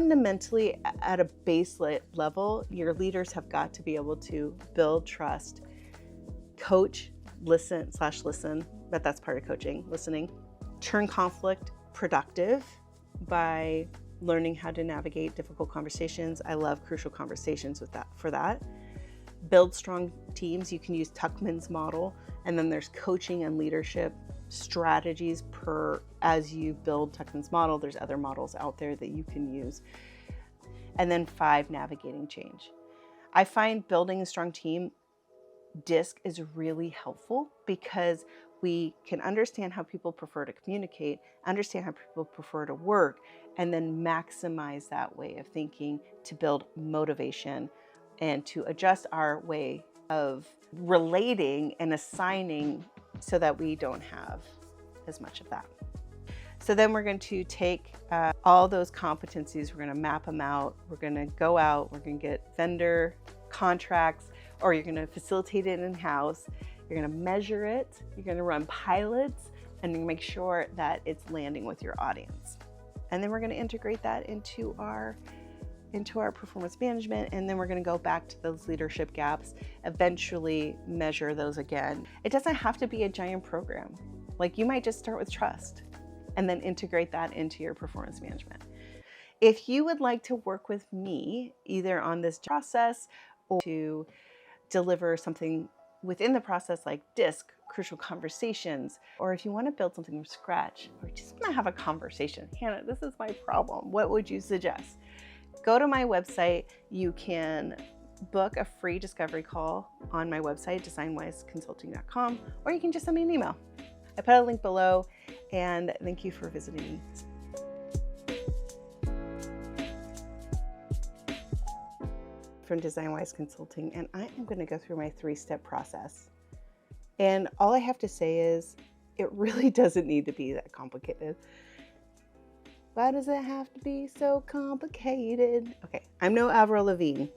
fundamentally, at a base level, your leaders have got to be able to build trust, coach, listen, but that's part of coaching, listening, turn conflict productive by learning how to navigate difficult conversations. I love crucial conversations for that. Build strong teams. You can use Tuckman's model, and then there's coaching and leadership strategies as you build Tuckman's model. There's other models out there that you can use. And then 5, navigating change. I find building a strong team, DISC, is really helpful because we can understand how people prefer to communicate, understand how people prefer to work, and then maximize that way of thinking to build motivation and to adjust our way of relating and assigning so that we don't have as much of that. So then we're going to take all those competencies, we're going to map them out, we're going to go out, we're going to get vendor contracts, or you're going to facilitate it in-house, you're going to measure it, you're going to run pilots, and you make sure that it's landing with your audience. And then we're going to integrate that into our performance management, and then we're going to go back to those leadership gaps, eventually measure those again. It doesn't have to be a giant program. Like, you might just start with trust and then integrate that into your performance management. If you would like to work with me either on this process or to deliver something within the process like DISC, crucial conversations, or if you want to build something from scratch or just want to have a conversation, Hannah, this is my problem, what would you suggest? Go to my website. You can book a free discovery call on my website, designwiseconsulting.com, or you can just send me an email. I put a link below, and thank you for visiting me. From DesignWise Consulting, and I am going to go through my 3-step process. And all I have to say is it really doesn't need to be that complicated. Why does it have to be so complicated? Okay, I'm no Avril Lavigne,